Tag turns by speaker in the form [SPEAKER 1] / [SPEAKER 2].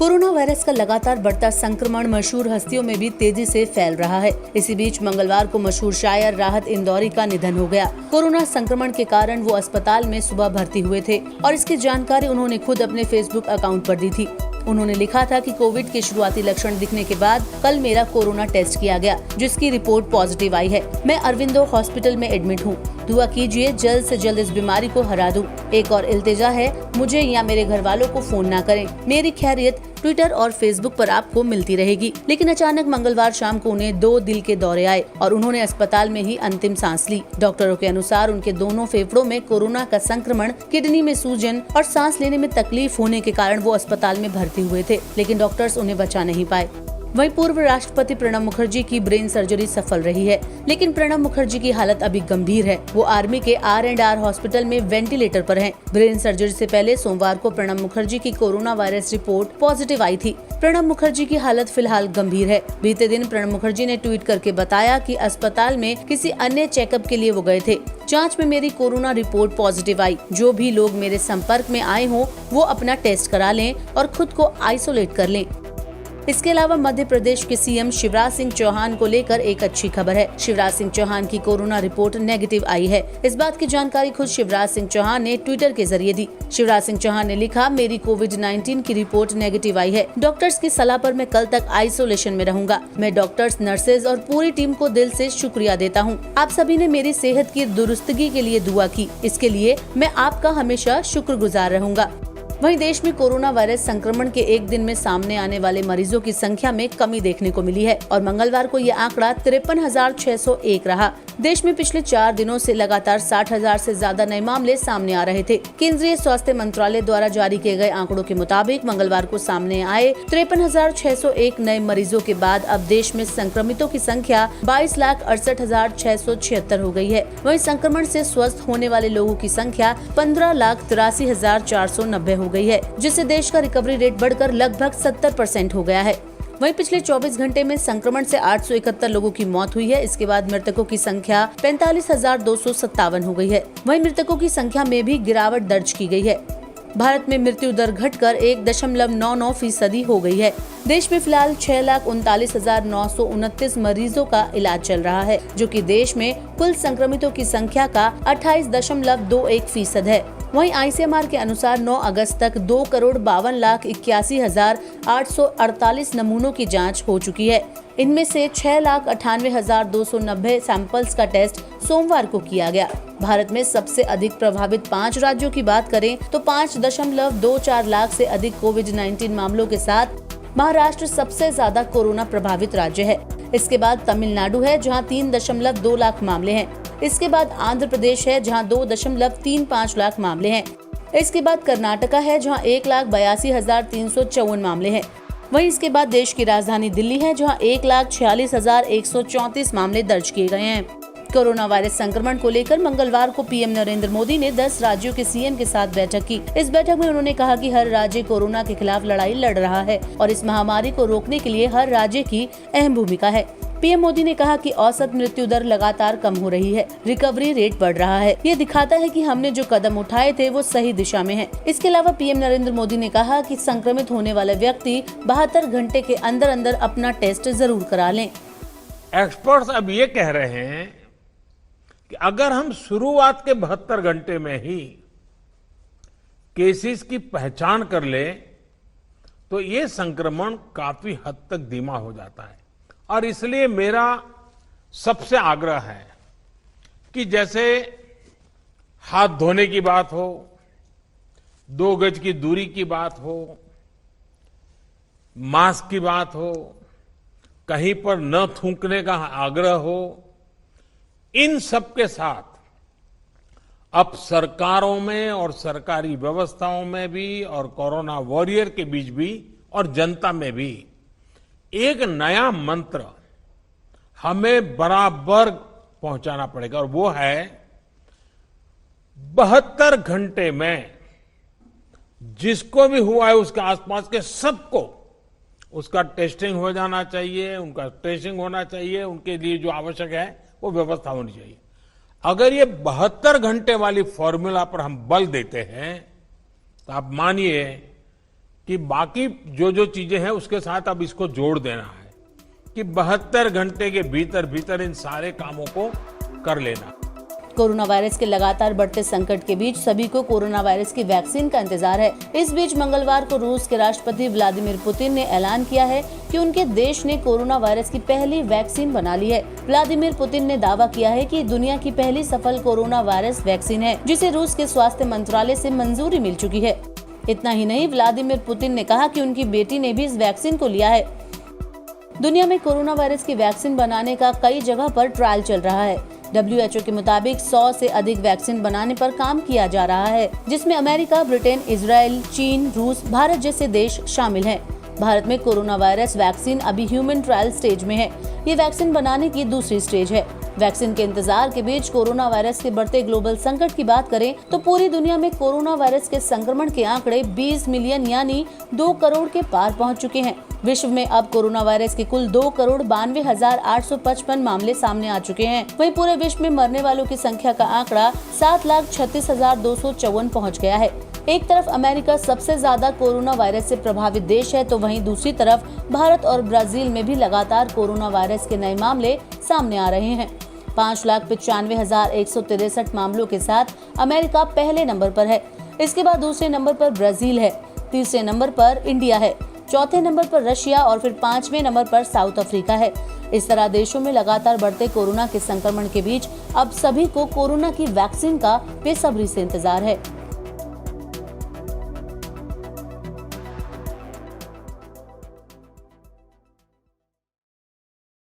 [SPEAKER 1] Corona virus का लगातार बढ़ता संक्रमण मशहूर हस्तियों में भी तेजी से फैल रहा है। इसी बीच मंगलवार को मशहूर शायर राहत इंदौरी का निधन हो गया। कोरोना संक्रमण के कारण वो अस्पताल में सुबह भर्ती हुए थे और इसकी जानकारी उन्होंने खुद अपने फेसबुक अकाउंट पर दी थी। उन्होंने लिखा था कि कोविड के शुरुआती लक्षण दिखने के बाद कल मेरा कोरोना टेस्ट किया गया, जिसकी रिपोर्ट पॉजिटिव आई है। मैं अरविंदो हॉस्पिटल में एडमिट हूँ। दुआ कीजिए जल्द से जल्द इस बीमारी को हरा दूं। एक और इल्तिजा है, मुझे या मेरे घर वालों को फोन ना करें। मेरी खैरियत ट्विटर और फेसबुक पर आपको मिलती रहेगी। लेकिन अचानक मंगलवार शाम को उन्हें 2 दिल के दौरे आए और उन्होंने अस्पताल में ही अंतिम सांस ली। डॉक्टरों के अनुसार उनके दोनों फेफड़ों में कोरोना का संक्रमण, किडनी में सूजन और सांस लेने में तकलीफ होने के कारण वो अस्पताल में भर्ती हुए थे, लेकिन डॉक्टर्स उन्हें बचा नहीं पाए। वहीं पूर्व राष्ट्रपति प्रणब मुखर्जी की ब्रेन सर्जरी सफल रही है, लेकिन प्रणब मुखर्जी की हालत अभी गंभीर है। वो आर्मी के R&R हॉस्पिटल में वेंटिलेटर पर हैं। ब्रेन सर्जरी से पहले सोमवार को प्रणब मुखर्जी की कोरोना वायरस रिपोर्ट पॉजिटिव आई थी। प्रणब मुखर्जी की हालत फिलहाल गंभीर है। बीते दिन प्रणब मुखर्जी ने ट्वीट करके बताया कि अस्पताल में किसी अन्य चेकअप के लिए वो गए थे। जांच में मेरी कोरोना रिपोर्ट पॉजिटिव आई। जो भी लोग मेरे संपर्क में आए हों वो अपना टेस्ट करा लें और खुद को आइसोलेट कर लें। इसके अलावा मध्य प्रदेश के सीएम शिवराज सिंह चौहान को लेकर एक अच्छी खबर है। शिवराज सिंह चौहान की कोरोना रिपोर्ट नेगेटिव आई है। इस बात की जानकारी खुद शिवराज सिंह चौहान ने ट्विटर के जरिए दी। शिवराज सिंह चौहान ने लिखा, मेरी कोविड-19 की रिपोर्ट नेगेटिव आई है। डॉक्टर्स की सलाह पर मैं कल तक आइसोलेशन में रहूंगा। मैं डॉक्टर्स, नर्सेज और पूरी टीम को दिल से शुक्रिया देता हूँ। आप सभी ने मेरी सेहत की दुरुस्तगी के लिए दुआ की, इसके लिए मैं आपका हमेशा शुक्रगुजार रहूंगा। वहीं देश में कोरोना वायरस संक्रमण के एक दिन में सामने आने वाले मरीजों की संख्या में कमी देखने को मिली है और मंगलवार को ये आंकड़ा 53,601 रहा। देश में पिछले 4 दिनों से लगातार 60,000 से ज्यादा नए मामले सामने आ रहे थे। केंद्रीय स्वास्थ्य मंत्रालय द्वारा जारी किए गए आंकड़ों के मुताबिक मंगलवार को सामने आए 53,601 नए मरीजों के बाद अब देश में संक्रमितों की संख्या 22,68,676 हो गई है। वहीं संक्रमण से स्वस्थ होने वाले लोगों की संख्या 15,83,490 हो गई है, जिससे देश का रिकवरी रेट बढ़कर लगभग 70% हो गया है। वहीं पिछले 24 घंटे में संक्रमण से 871 लोगों की मौत हुई है। इसके बाद मृतकों की संख्या 45,257 हो गई है। वहीं मृतकों की संख्या में भी गिरावट दर्ज की गई है। भारत में मृत्यु दर घटकर 1.99% हो गई है। देश में फिलहाल 6,39,929 मरीजों का इलाज चल रहा है, जो कि देश में कुल संक्रमितों की संख्या का 28.21% है। वहीं ICMR के अनुसार 9 अगस्त तक 2,52,81,848 नमूनों की जांच हो चुकी है। इनमें से 6,98,290 सैंपल्स का टेस्ट सोमवार को किया गया। भारत में सबसे अधिक प्रभावित 5 राज्यों की बात करें तो 5.24 लाख से अधिक कोविड-19 मामलों के साथ महाराष्ट्र सबसे ज्यादा कोरोना प्रभावित राज्य है। इसके बाद तमिलनाडु है, जहां 3.2 लाख मामले हैं। इसके बाद आंध्र प्रदेश है, जहां 2.35 लाख मामले हैं। इसके बाद कर्नाटका है, जहां 1,82,354 मामले हैं। वहीं इसके बाद देश की राजधानी दिल्ली है, जहां 1,46,134 मामले दर्ज किए गए हैं। कोरोना वायरस संक्रमण को लेकर मंगलवार को पीएम नरेंद्र मोदी ने 10 राज्यों के सीएम के साथ बैठक की। इस बैठक में उन्होंने कहा कि हर राज्य कोरोना के खिलाफ लड़ाई लड़ रहा है और इस महामारी को रोकने के लिए हर राज्य की अहम भूमिका है। पीएम मोदी ने कहा कि औसत मृत्यु दर लगातार कम हो रही है, रिकवरी रेट बढ़ रहा है। ये दिखाता है कि हमने जो कदम उठाए थे वो सही दिशा में है। इसके अलावा पीएम नरेंद्र मोदी ने कहा कि संक्रमित होने वाले व्यक्ति 72 घंटे के अंदर अंदर अपना टेस्ट जरूर करा लें।
[SPEAKER 2] एक्सपर्ट्स अब ये कह रहे हैं कि अगर हम शुरुआत के 72 घंटे में ही केसेस की पहचान कर ले तो ये संक्रमण काफी हद तक धीमा हो जाता है। और इसलिए मेरा सबसे आग्रह है कि जैसे हाथ धोने की बात हो, 2 गज की दूरी की बात हो, मास्क की बात हो, कहीं पर न थूकने का आग्रह हो, इन सब के साथ अब सरकारों में और सरकारी व्यवस्थाओं में भी और कोरोना वॉरियर के बीच भी और जनता में भी एक नया मंत्र हमें बराबर पहुंचाना पड़ेगा और वो है 72 घंटे में जिसको भी हुआ है उसके आसपास के सबको उसका टेस्टिंग हो जाना चाहिए, उनका ट्रेसिंग होना चाहिए, उनके लिए जो आवश्यक है वो व्यवस्था होनी चाहिए। अगर ये 72 घंटे वाली फॉर्मूला पर हम बल देते हैं तो आप मानिए कि बाकी जो जो चीजें हैं उसके साथ अब इसको जोड़ देना है कि 72 घंटे के भीतर भीतर इन सारे कामों को कर लेना।
[SPEAKER 1] कोरोना वायरस के लगातार बढ़ते संकट के बीच सभी को कोरोना वायरस की वैक्सीन का इंतजार है। इस बीच मंगलवार को रूस के राष्ट्रपति व्लादिमीर पुतिन ने ऐलान किया है कि उनके देश ने कोरोना वायरस की पहली वैक्सीन बना ली है। व्लादिमीर पुतिन ने दावा किया है कि दुनिया की पहली सफल कोरोना वायरस वैक्सीन है, जिसे रूस के स्वास्थ्य मंत्रालय से मंजूरी मिल चुकी है। इतना ही नहीं, व्लादिमीर पुतिन ने कहा कि उनकी बेटी ने भी इस वैक्सीन को लिया है। दुनिया में कोरोना वायरस की वैक्सीन बनाने का कई जगह पर ट्रायल चल रहा है। WHO के मुताबिक 100 से अधिक वैक्सीन बनाने पर काम किया जा रहा है, जिसमें अमेरिका, ब्रिटेन, इजराइल, चीन, रूस, भारत जैसे देश शामिल हैं। भारत में कोरोना वायरस वैक्सीन अभी ह्यूमन ट्रायल स्टेज में है। ये वैक्सीन बनाने की दूसरी स्टेज है। वैक्सीन के इंतजार के बीच कोरोना वायरस के बढ़ते ग्लोबल संकट की बात करें तो पूरी दुनिया में कोरोना वायरस के संक्रमण के आंकड़े 20 मिलियन यानी 2 करोड़ के पार पहुंच चुके हैं। विश्व में अब कोरोना वायरस के कुल 2,92,855 मामले सामने आ चुके हैं। वहीं पूरे विश्व में मरने वालों की संख्या का आंकड़ा 7,36,254 पहुँच गया है। एक तरफ अमेरिका सबसे ज्यादा कोरोना वायरस से प्रभावित देश है, तो वहीं दूसरी तरफ भारत और ब्राजील में भी लगातार कोरोना वायरस के नए मामले सामने आ रहे हैं। 5,95,163 मामलों के साथ अमेरिका पहले नंबर पर है। इसके बाद दूसरे नंबर पर ब्राजील है, तीसरे नंबर पर इंडिया है, चौथे नंबर पर रशिया और फिर 5वें नंबर पर साउथ अफ्रीका है। इस तरह देशों में लगातार बढ़ते कोरोना के संक्रमण के बीच अब सभी को कोरोना की वैक्सीन का बेसब्री से इंतजार है।